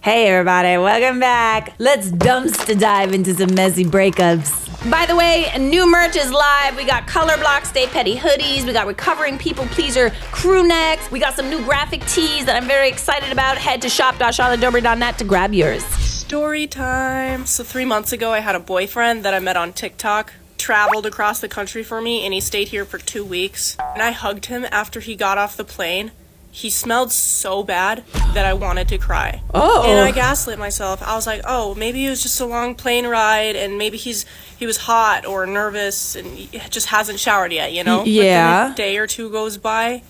Hey everybody, welcome back. Let's dumpster dive into some messy breakups. By the way, new merch is live. We got color block Stay Petty hoodies. We got recovering people pleaser crew necks. We got some new graphic tees that I'm very excited about. Head to shop.charlottedobre.net to grab yours. Story time. So 3 months ago, I had a boyfriend that I met on TikTok. Traveled across the country for me, and he stayed here for 2 weeks. And I hugged him after he got off the plane. He smelled so bad that I wanted to cry. Oh. And I gaslit myself. I was like, oh, maybe it was just a long plane ride, and maybe he was hot or nervous, and he just hasn't showered yet, you know? Yeah. But then a day or two goes by,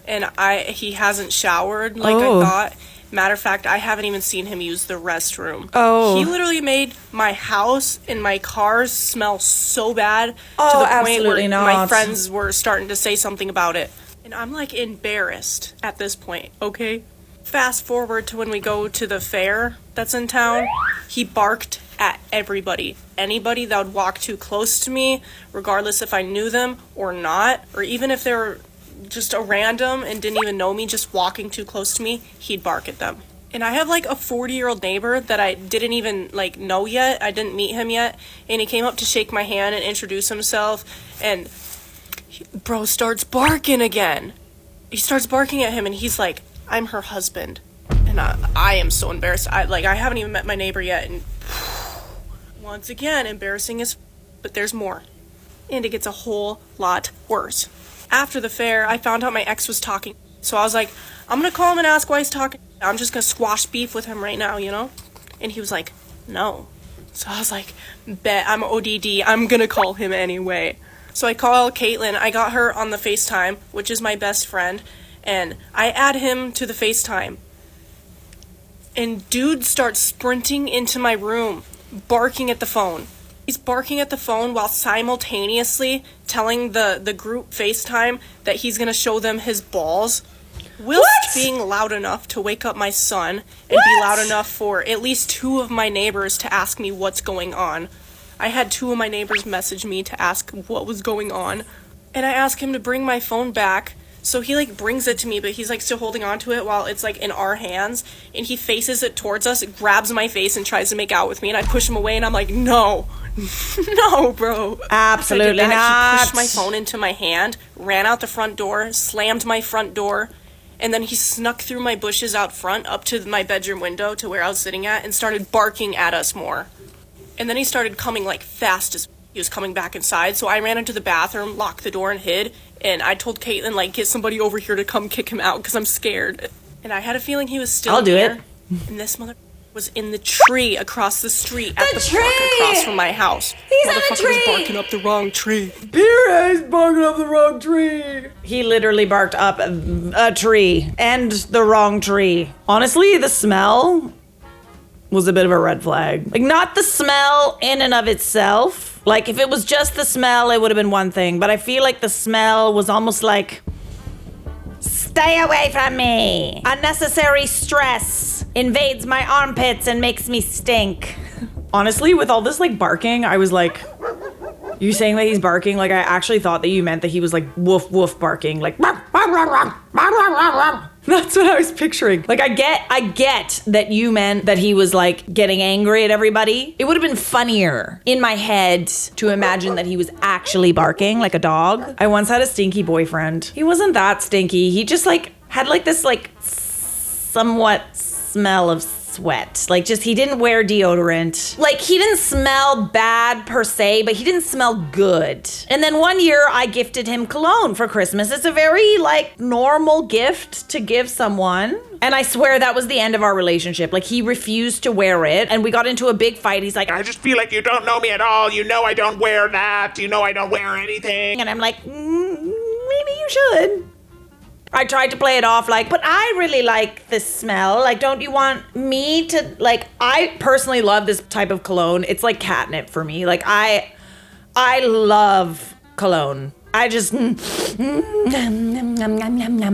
and he hasn't showered like I thought. Matter of fact, I haven't even seen him use the restroom. Oh. He literally made my house and my cars smell so bad to Oh, the point absolutely where not. my friends were starting to say something about it. And I'm like embarrassed at this point, okay? Fast forward to when we go to the fair that's in town. He barked at everybody. Anybody that would walk too close to me, regardless if I knew them or not, or even if they were just a random and didn't even know me, just walking too close to me, he'd bark at them. And I have like a 40-year-old neighbor that I didn't even like know yet. I didn't meet him yet. And he came up to shake my hand and introduce himself. And bro starts barking again. He starts barking at him and he's like, I'm her husband. And I am so embarrassed. I haven't even met my neighbor yet. And once again, embarrassing as but there's more. And it gets a whole lot worse. After the fair, I found out my ex was talking. So I was like, I'm gonna call him and ask why he's talking. I'm just gonna squash beef with him right now, you know? And he was like, no. So I was like, bet, I'm ODD. I'm gonna call him anyway. So I call Caitlin. I got her on the FaceTime, which is my best friend. And I add him to the FaceTime. And dude starts sprinting into my room, barking at the phone. He's barking at the phone while simultaneously telling the group FaceTime that he's going to show them his balls. Whilst being loud enough to wake up my son and be loud enough for at least 2 of my neighbors to ask me what's going on. I had 2 of my neighbors message me to ask what was going on. And I asked him to bring my phone back. So he like brings it to me, but he's like still holding on to it while it's like in our hands. And he faces it towards us, grabs my face and tries to make out with me. And I push him away and I'm like, no, no, bro. Absolutely not. He pushed my phone into my hand, ran out the front door, slammed my front door. And then he snuck through my bushes out front up to my bedroom window to where I was sitting at and started barking at us more. And then he started coming like fast as he was coming back inside. So I ran into the bathroom, locked the door and hid. And I told Caitlin, like, get somebody over here to come kick him out because I'm scared. And I had a feeling he was still I'll do there. it. And this mother was in the tree across the street at the park across from my house. He's in the Motherfucker tree. was barking up the wrong tree. He's barking up the wrong tree. He literally barked up a tree and the wrong tree. Honestly, the smell was a bit of a red flag. Like, not the smell in and of itself. Like, if it was just the smell, it would have been one thing. But I feel like the smell was almost like, stay away from me. Unnecessary stress invades my armpits and makes me stink. Honestly, with all this, like, barking, I was like, you saying that he's barking? Like, I actually thought that you meant that he was, like, woof, woof barking. Like, that's what I was picturing. Like, I get that you meant that he was, like, getting angry at everybody. It would have been funnier in my head to imagine that he was actually barking like a dog. I once had a stinky boyfriend. He wasn't that stinky. He just, like, had, like, this, like, somewhat smell of sweat. Like, just, he didn't wear deodorant. Like, he didn't smell bad per se, but he didn't smell good. And then one year I gifted him cologne for Christmas. It's a very, like, normal gift to give someone. And I swear that was the end of our relationship. Like, he refused to wear it and we got into a big fight. He's like, I just feel like you don't know me at all. You know I don't wear that. You know I don't wear anything. and I'm like, maybe you should. I tried to play it off like, but I really like this smell. Like, don't you want me to, like, I personally love this type of cologne. It's like catnip for me. Like, I love cologne. I just,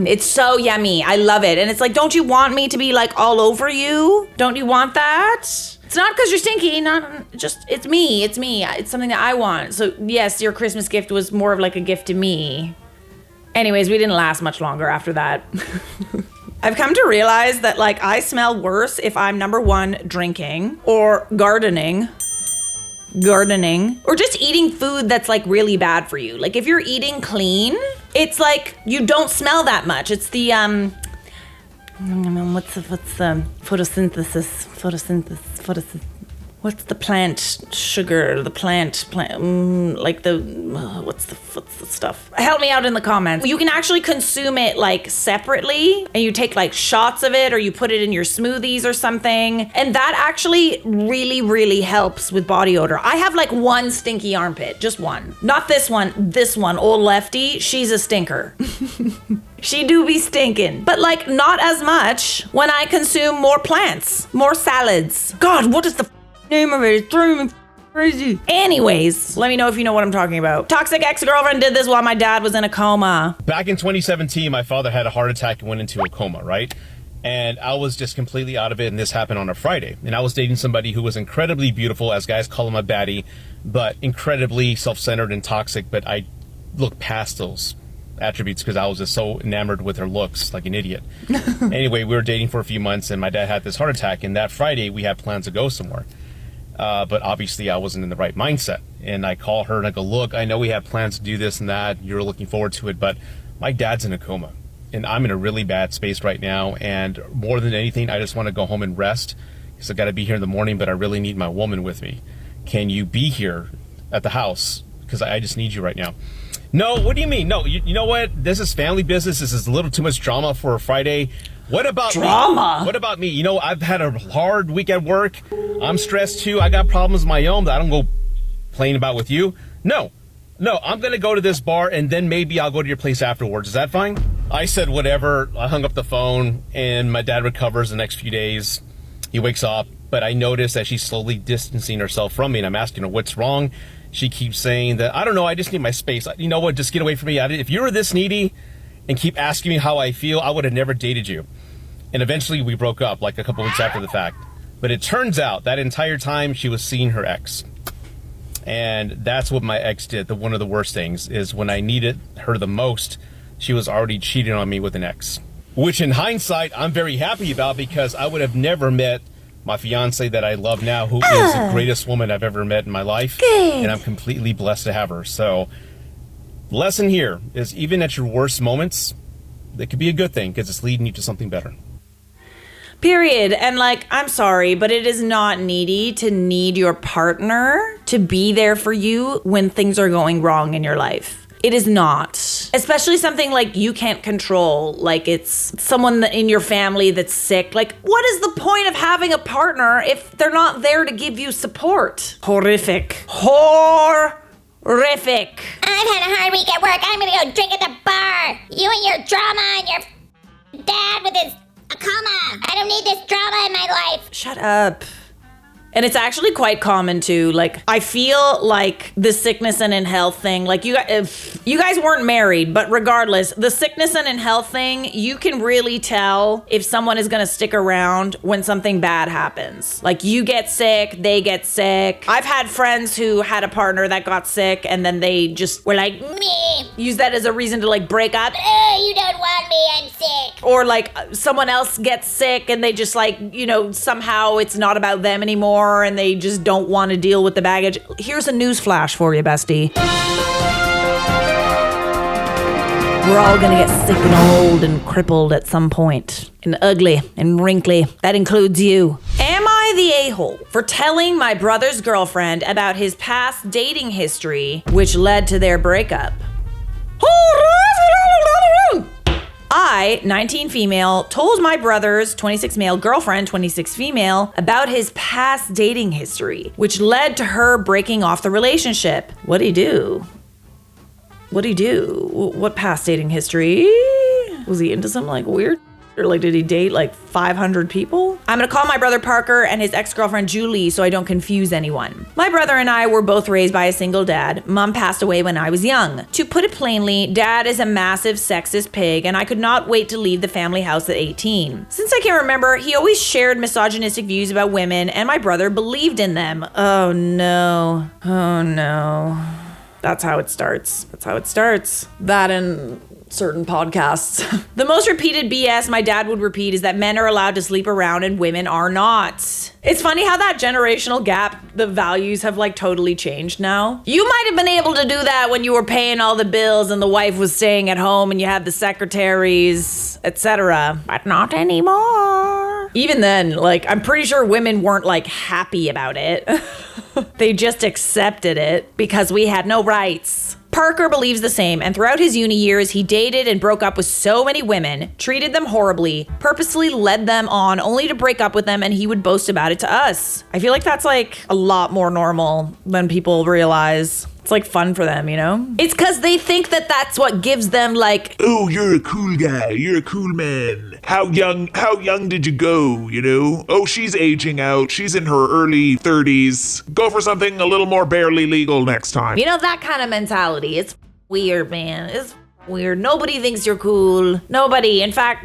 it's so yummy. I love it. And it's like, don't you want me to be like all over you? Don't you want that? It's not because you're stinky, not just, it's me. It's something that I want. So yes, your Christmas gift was more of like a gift to me. Anyways, we didn't last much longer after that. I've come to realize that like I smell worse if I'm number one, drinking or gardening, or just eating food that's like really bad for you. Like if you're eating clean, it's like you don't smell that much. It's the what's the photosynthesis. What's the plant sugar? The plant like the what's the stuff? Help me out in the comments. You can actually consume it like separately, and you take like shots of it, or you put it in your smoothies or something, and that actually really helps with body odor. I have like one stinky armpit, just one. Not this one. This one, old lefty. She's a stinker. She do be stinking, but like not as much when I consume more plants, more salads. God, what is the name of it? It's driving me crazy. Anyways, let me know if you know what I'm talking about. Toxic ex-girlfriend did this while my dad was in a coma. Back in 2017, my father had a heart attack and went into a coma, right? And I was just completely out of it, and this happened on a Friday. And I was dating somebody who was incredibly beautiful, as guys call him a baddie, but incredibly self-centered and toxic, but I looked past those attributes because I was just so enamored with her looks, like an idiot. Anyway, we were dating for a few months, and my dad had this heart attack, and that Friday we had plans to go somewhere. But obviously I wasn't in the right mindset. And I call her and I go, look, I know we have plans to do this and that. You're looking forward to it, but my dad's in a coma and I'm in a really bad space right now. And more than anything, I just want to go home and rest because I've got to be here in the morning, but I really need my woman with me. Can you be here at the house? Because I just need you right now. No, what do you mean? No, you know what? This is family business. This is a little too much drama for a Friday. What about drama? Me? What about me? You know, I've had a hard week at work. I'm stressed too. I got problems of my own that I don't go playing about with you. No, I'm going to go to this bar and then maybe I'll go to your place afterwards. Is that fine? I said whatever. I hung up the phone and my dad recovers the next few days. He wakes up, but I noticed that she's slowly distancing herself from me and I'm asking her what's wrong. She keeps saying that, I don't know, I just need my space. You know what, just get away from me. If you were this needy and keep asking me how I feel, I would have never dated you. And eventually we broke up like a couple weeks after the fact. But it turns out that entire time she was seeing her ex. And that's what my ex did. One of the worst things is when I needed her the most, she was already cheating on me with an ex. Which in hindsight, I'm very happy about because I would have never met my fiance that I love now, who is the greatest woman I've ever met in my life. Good. And I'm completely blessed to have her. So the lesson here is even at your worst moments, it could be a good thing because it's leading you to something better. Period. And like, I'm sorry, but it is not needy to need your partner to be there for you when things are going wrong in your life. It is not. Especially something like you can't control, like it's someone in your family that's sick. Like, what is the point of having a partner if they're not there to give you support? Horrific. Horrific. I've had a hard week at work. I'm gonna go drink at the bar. You and your drama and your dad with his coma. I don't need this drama in my life. Shut up. And it's actually quite common too. Like, I feel like the sickness and in health thing, like if you guys weren't married, but regardless, the sickness and in health thing, you can really tell if someone is gonna stick around when something bad happens. Like you get sick, they get sick. I've had friends who had a partner that got sick and then they just were like, Me. use that as a reason to like break up. You don't want me, I'm sick. Or like someone else gets sick and they just like, you know, somehow it's not about them anymore and they just don't want to deal with the baggage. Here's a news flash for you, bestie. We're all gonna get sick and old and crippled at some point. And ugly and wrinkly. That includes you. Am I the a-hole for telling my brother's girlfriend about his past dating history, which led to their breakup? I, 19 female, told my brother's 26 male girlfriend, 26 female, about his past dating history, which led to her breaking off the relationship. What'd he do? What'd he do? What past dating history? Was he into something like weird? Or like, did he date like 500 people? I'm gonna call my brother Parker and his ex-girlfriend Julie so I don't confuse anyone. My brother and I were both raised by a single dad. Mom passed away when I was young. To put it plainly, dad is a massive sexist pig and I could not wait to leave the family house at 18. Since I can remember, he always shared misogynistic views about women and my brother believed in them. Oh no. Oh no. That's how it starts. That and certain podcasts. The most repeated BS my dad would repeat is that men are allowed to sleep around and women are not. It's funny how that generational gap, the values have like totally changed now. You might have been able to do that when you were paying all the bills and the wife was staying at home and you had the secretaries, etc. But not anymore. Even then, like, I'm pretty sure women weren't like happy about it. They just accepted it because we had no rights. Parker believes the same, and throughout his uni years, he dated and broke up with so many women, treated them horribly, purposely led them on only to break up with them, and he would boast about it to us. I feel like that's like a lot more normal than people realize. It's like fun for them, you know? It's because they think that that's what gives them like, Oh, you're a cool guy. You're a cool man. How young did you go, you know? Oh, she's aging out. She's in her early 30s. Go for something a little more barely legal next time. you know, that kind of mentality. It's weird, man. It's weird. Nobody thinks you're cool. Nobody. In fact,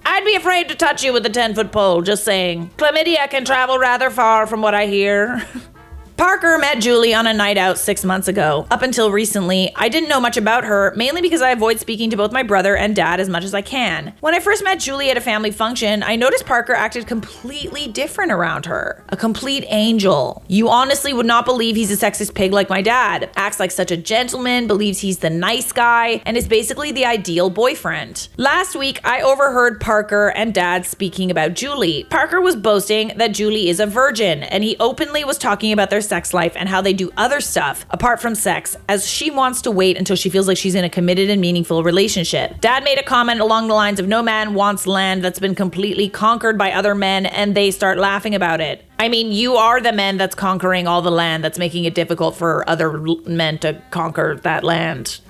I'd be afraid to touch you with a 10-foot pole, just saying. Chlamydia can travel rather far from what I hear. Parker met Julie on a night out 6 months ago. Up until recently, I didn't know much about her, mainly because I avoid speaking to both my brother and dad as much as I can. When I first met Julie at a family function, I noticed Parker acted completely different around her. A complete angel. You honestly would not believe he's a sexist pig like my dad. Acts like such a gentleman, believes he's the nice guy, and is basically the ideal boyfriend. Last week, I overheard Parker and dad speaking about Julie. Parker was boasting that Julie is a virgin, and he openly was talking about their sex life and how they do other stuff apart from sex, as she wants to wait until she feels like she's in a committed and meaningful relationship. Dad made a comment along the lines of no man wants land that's been completely conquered by other men, and they start laughing about it. I mean, you are the men that's conquering all the land that's making it difficult for other men to conquer that land.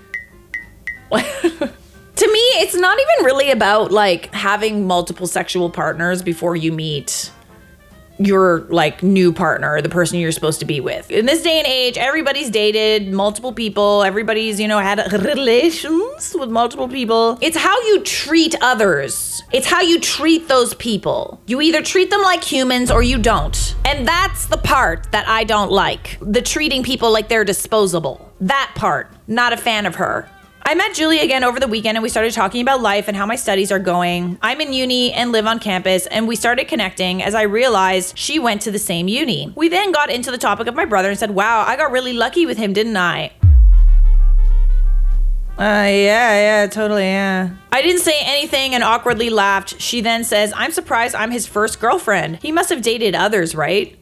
To me, it's not even really about like having multiple sexual partners before you meet your like new partner, the person you're supposed to be with. In this day and age, everybody's dated multiple people. Everybody's, you know, had relations with multiple people. It's how you treat others. It's how you treat those people. You either treat them like humans or you don't. And that's the part that I don't like. The treating people like they're disposable. That part, not a fan of her. I met Julie again over the weekend and we started talking about life and how my studies are going. I'm in uni and live on campus, and we started connecting as I realized she went to the same uni. We then got into the topic of my brother and said, wow, I got really lucky with him, didn't I? Yeah, totally, yeah. I didn't say anything and awkwardly laughed. She then says, I'm surprised I'm his first girlfriend. He must have dated others, right?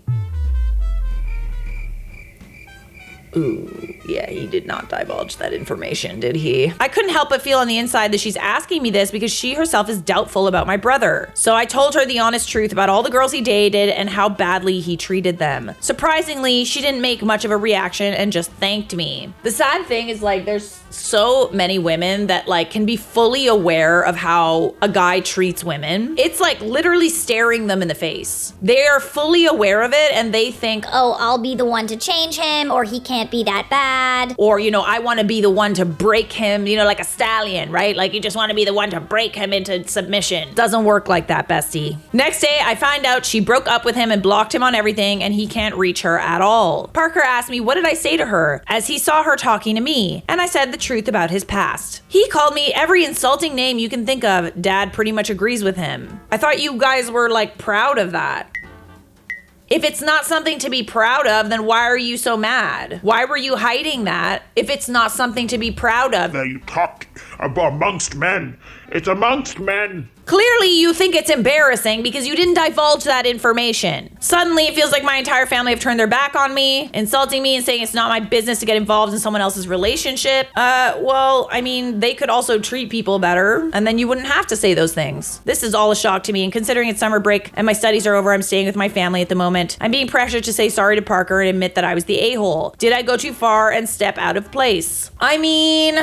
Ooh, yeah, he did not divulge that information, did he? I couldn't help but feel on the inside that she's asking me this because she herself is doubtful about my brother. So I told her the honest truth about all the girls he dated and how badly he treated them. Surprisingly, she didn't make much of a reaction and just thanked me. The sad thing is, like, there's so many women that like can be fully aware of how a guy treats women. It's like literally staring them in the face. They are fully aware of it and they think, Oh, I'll be the one to change him, or he can't be that bad. or, you know, I want to be the one to break him, you know, like a stallion, right? Like you just want to be the one to break him into submission. Doesn't work like that, bestie. Next day, I find out she broke up with him and blocked him on everything and he can't reach her at all. Parker asked me, what did I say to her? As he saw her talking to me. And I said the truth about his past. He called me every insulting name you can think of. Dad pretty much agrees with him. I thought you guys were like proud of that. If it's not something to be proud of, then why are you so mad? Why were you hiding that if it's not something to be proud of? You talked about amongst men. It's amongst men. Clearly, you think it's embarrassing because you didn't divulge that information. Suddenly, it feels like my entire family have turned their back on me, insulting me and saying it's not my business to get involved in someone else's relationship. Well, I mean, they could also treat people better, and then you wouldn't have to say those things. This is all a shock to me, and considering it's summer break and my studies are over, I'm staying with my family at the moment. I'm being pressured to say sorry to Parker and admit that I was the a-hole. Did I go too far and step out of place? I mean,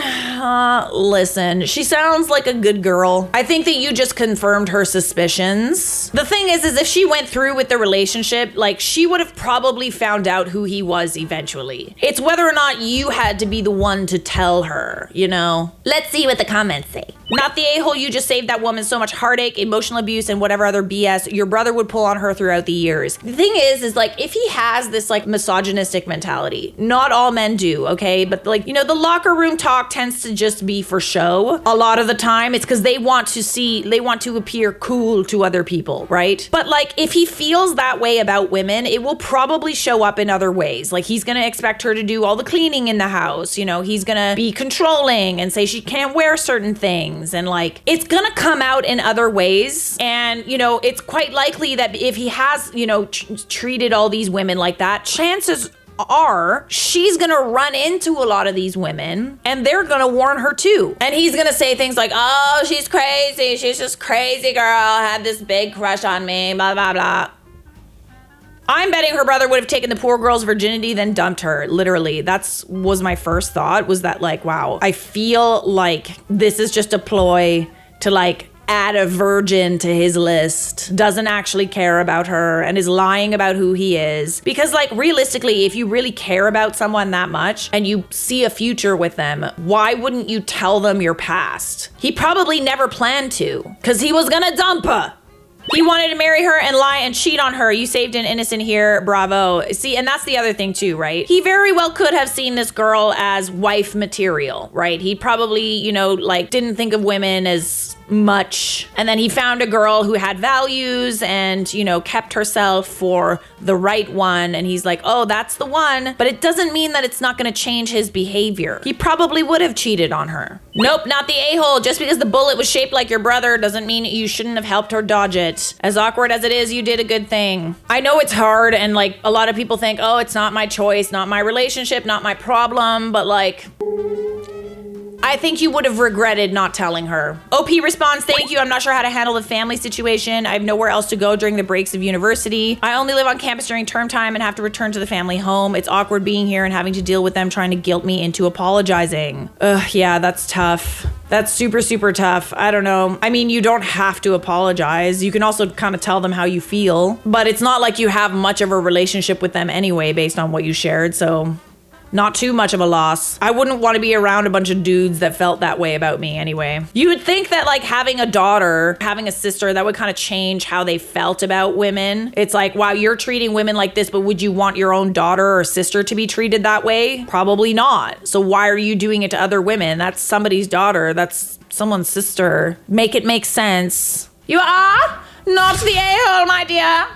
listen, she sounds like a good girl. I think that you just confirmed her suspicions. The thing is if she went through with the relationship, like, she would have probably found out who he was eventually. It's whether or not you had to be the one to tell her, you know? Let's see what the comments say. Not the a-hole, you just saved that woman so much heartache, emotional abuse, and whatever other BS your brother would pull on her throughout the years. The thing is like, if he has this like misogynistic mentality, not all men do, okay? But like, you know, the locker room talk tends to just be for show. A lot of the time, it's because they want to appear cool to other people, right? But like, if he feels that way about women, it will probably show up in other ways. Like, he's gonna expect her to do all the cleaning in the house, you know, he's gonna be controlling and say she can't wear certain things. And like, it's gonna come out in other ways. And, you know, it's quite likely that if he has, you know, treated all these women like that, chances are she's gonna run into a lot of these women and they're gonna warn her too. And he's gonna say things like, oh, she's crazy. She's just crazy girl. Had this big crush on me, blah, blah, blah. I'm betting her brother would have taken the poor girl's virginity, then dumped her. Literally, was my first thought, was that like, wow, I feel like this is just a ploy to like add a virgin to his list, doesn't actually care about her and is lying about who he is. Because like, realistically, if you really care about someone that much and you see a future with them, why wouldn't you tell them your past? He probably never planned to, because he was gonna dump her. He wanted to marry her and lie and cheat on her. You saved an innocent here. Bravo. See, and that's the other thing too, right? He very well could have seen this girl as wife material, right? He probably, you know, like didn't think of women as much. And then he found a girl who had values and, you know, kept herself for the right one. And he's like, oh, that's the one. But it doesn't mean that it's not going to change his behavior. He probably would have cheated on her. Nope, not the a-hole. Just because the bullet was shaped like your brother doesn't mean you shouldn't have helped her dodge it. As awkward as it is, you did a good thing. I know it's hard, and like a lot of people think, oh, it's not my choice, not my relationship, not my problem, but like, I think you would have regretted not telling her. OP responds, thank you. I'm not sure how to handle the family situation. I have nowhere else to go during the breaks of university. I only live on campus during term time and have to return to the family home. It's awkward being here and having to deal with them trying to guilt me into apologizing. Ugh, yeah, that's tough. That's super, super tough. I don't know. I mean, you don't have to apologize. You can also kind of tell them how you feel, but it's not like you have much of a relationship with them anyway, based on what you shared. So not too much of a loss. I wouldn't want to be around a bunch of dudes that felt that way about me anyway. You would think that like having a daughter, having a sister, that would kind of change how they felt about women. It's like, wow, you're treating women like this, but would you want your own daughter or sister to be treated that way? Probably not. So why are you doing it to other women? That's somebody's daughter. That's someone's sister. Make it make sense. You are not the a-hole, my dear.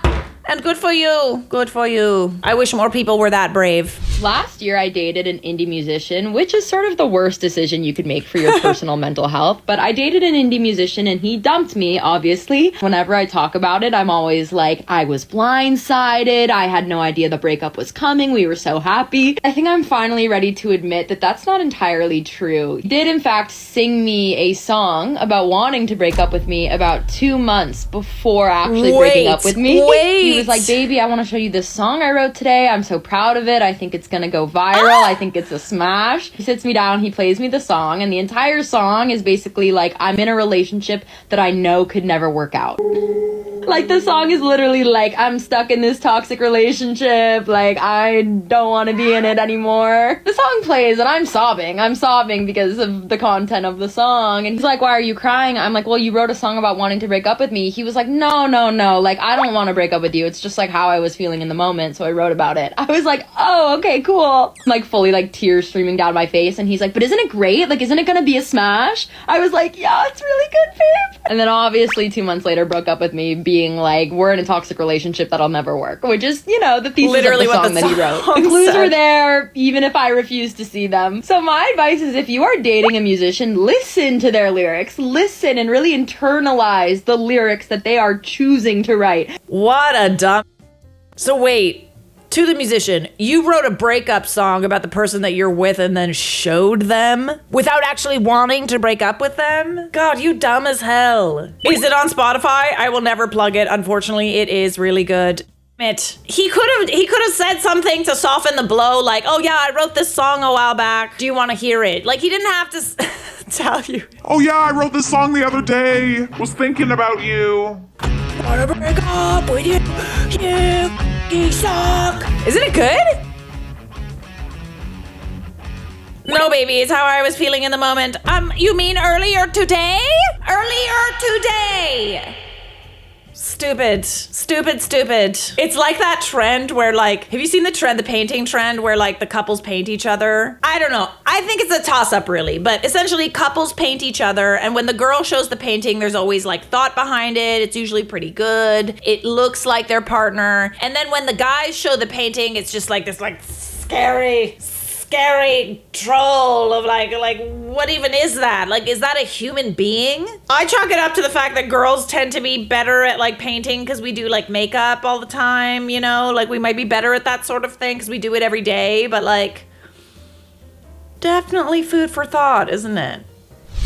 And good for you. Good for you. I wish more people were that brave. Last year, I dated an indie musician, which is sort of the worst decision you could make for your personal mental health. But I dated an indie musician and he dumped me, obviously. Whenever I talk about it, I'm always like, I was blindsided. I had no idea the breakup was coming. We were so happy. I think I'm finally ready to admit that that's not entirely true. He did, in fact, sing me a song about wanting to break up with me about 2 months before actually breaking up with me. He was like, baby, I want to show you this song I wrote today. I'm so proud of it. I think it's gonna go viral. I think it's a smash. He sits me down, he plays me the song, and the entire song is basically like, I'm in a relationship that I know could never work out. Like, the song is literally like, I'm stuck in this toxic relationship, like, I don't want to be in it anymore. The song plays and I'm sobbing because of the content of the song. And he's like, why are you crying? I'm like, well, you wrote a song about wanting to break up with me. He was like, no, like, I don't want to break up with you. It's just like how I was feeling in the moment, so I wrote about it. I was like, oh, okay, cool. Like, fully like tears streaming down my face, and he's like, but isn't it great? Like, isn't it gonna be a smash? I was like, yeah, it's really good, babe. And then obviously 2 months later broke up with me, being like, we're in a toxic relationship that'll never work, which is, you know, the thesis literally of the song that he wrote. The clues were there, even if I refused to see them. So my advice is, if you are dating a musician, listen to their lyrics, listen and really internalize the lyrics that they are choosing to write. What a dumb. So wait, to the musician, you wrote a breakup song about the person that you're with and then showed them without actually wanting to break up with them? God, you dumb as hell. Is it on Spotify? I will never plug it. Unfortunately, it is really good. He could have said something to soften the blow, like, oh yeah, I wrote this song a while back. Do you want to hear it? Like, he didn't have to tell you. Oh yeah, I wrote this song the other day. Was thinking about you. Wanna break up with you? You suck. Isn't it good? No, baby, it's how I was feeling in the moment. You mean earlier today? Earlier today. Stupid. It's like that trend where like, have you seen the painting trend where like the couples paint each other? I don't know. I think it's a toss up really, but essentially couples paint each other. And when the girl shows the painting, there's always like thought behind it. It's usually pretty good. It looks like their partner. And then when the guys show the painting, it's just like this like scary troll of like what even is that? Like, is that a human being? I chalk it up to the fact that girls tend to be better at like painting because we do like makeup all the time, you know? Like we might be better at that sort of thing because we do it every day, but like definitely food for thought, isn't it?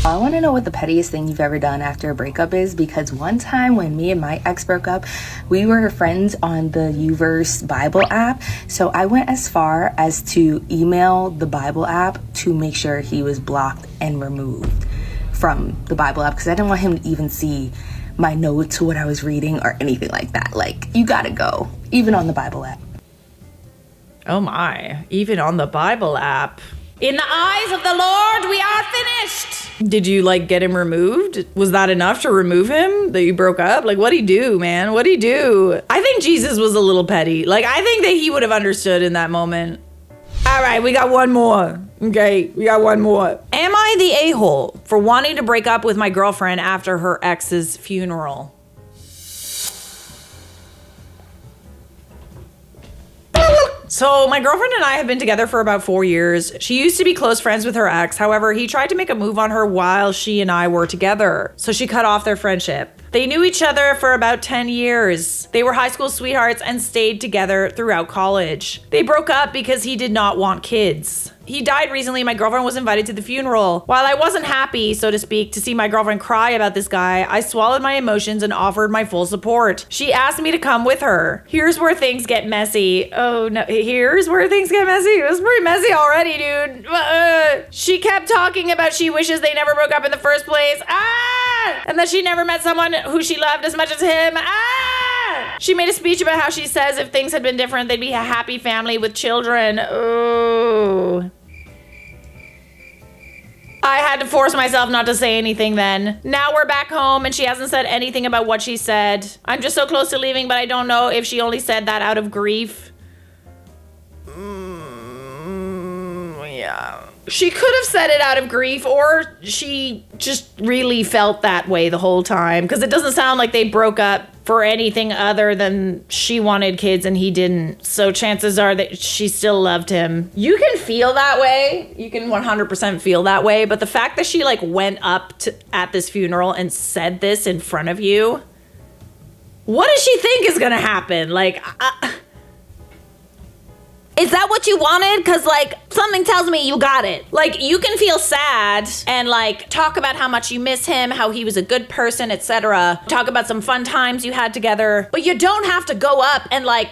I want to know what the pettiest thing you've ever done after a breakup is, because one time when me and my ex broke up, we were friends on the Uverse Bible app. So I went as far as to email the Bible app to make sure he was blocked and removed from the Bible app because I didn't want him to even see my notes, what I was reading, or anything like that. Like, you gotta go, even on the Bible app. Oh my, even on the Bible app. In the eyes of the Lord, we are finished. Did you like get him removed? Was that enough to remove him that you broke up? Like, what'd he do, man? What'd he do? I think Jesus was a little petty. Like, I think that he would have understood in that moment. All right, we got one more. Okay, we got one more. Am I the a-hole for wanting to break up with my girlfriend after her ex's funeral? So my girlfriend and I have been together for about 4 years. She used to be close friends with her ex. However, he tried to make a move on her while she and I were together. So she cut off their friendship. They knew each other for about 10 years. They were high school sweethearts and stayed together throughout college. They broke up because he did not want kids. He died recently. My girlfriend was invited to the funeral. While I wasn't happy, so to speak, to see my girlfriend cry about this guy, I swallowed my emotions and offered my full support. She asked me to come with her. Here's where things get messy. Oh no, here's where things get messy. It was pretty messy already, dude. She kept talking about she wishes they never broke up in the first place. And that she never met someone who she loved as much as him. She made a speech about how she says if things had been different, they'd be a happy family with children. Oh. I had to force myself not to say anything then. Now we're back home and she hasn't said anything about what she said. I'm just so close to leaving, but I don't know if she only said that out of grief. Yeah. She could have said it out of grief, or she just really felt that way the whole time, because it doesn't sound like they broke up for anything other than she wanted kids and he didn't. So chances are that she still loved him. You can feel that way. You can 100% feel that way. But the fact that she like went up at this funeral and said this in front of you, what does she think is gonna happen? Like, is that what you wanted? Because, like, something tells me you got it. Like, you can feel sad and, like, talk about how much you miss him, how he was a good person, etc. Talk about some fun times you had together. But you don't have to go up and, like,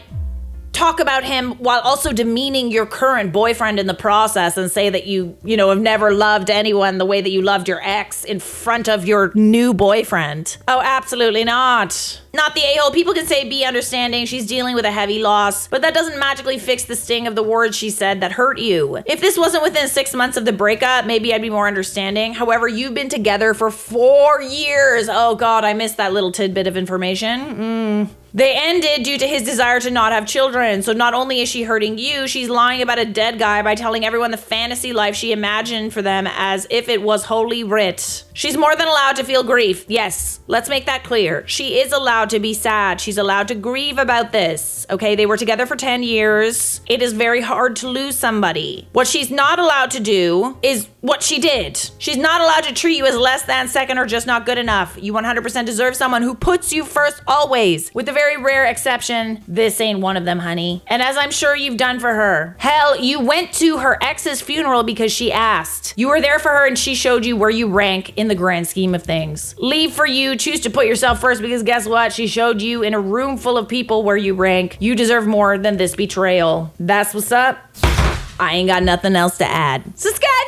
talk about him while also demeaning your current boyfriend in the process and say that you know, have never loved anyone the way that you loved your ex in front of your new boyfriend. Oh, absolutely not. Not the a-hole. People can say be understanding, she's dealing with a heavy loss, but that doesn't magically fix the sting of the words she said that hurt you. If this wasn't within 6 months of the breakup, maybe I'd be more understanding. However, you've been together for 4 years. Oh God, I missed that little tidbit of information. They ended due to his desire to not have children. So not only is she hurting you, she's lying about a dead guy by telling everyone the fantasy life she imagined for them as if it was holy writ. She's more than allowed to feel grief. Yes, let's make that clear. She is allowed to be sad. She's allowed to grieve about this. Okay, they were together for 10 years. It is very hard to lose somebody. What she's not allowed to do is what she did. She's not allowed to treat you as less than, second, or just not good enough. You 100% deserve someone who puts you first always. With the very rare exception, this ain't one of them, honey. And as I'm sure you've done for her. Hell, you went to her ex's funeral because she asked. You were there for her and she showed you where you rank in the grand scheme of things. Leave for you, choose to put yourself first because guess what? She showed you in a room full of people where you rank. You deserve more than this betrayal. That's what's up. I ain't got nothing else to add. Subscribe!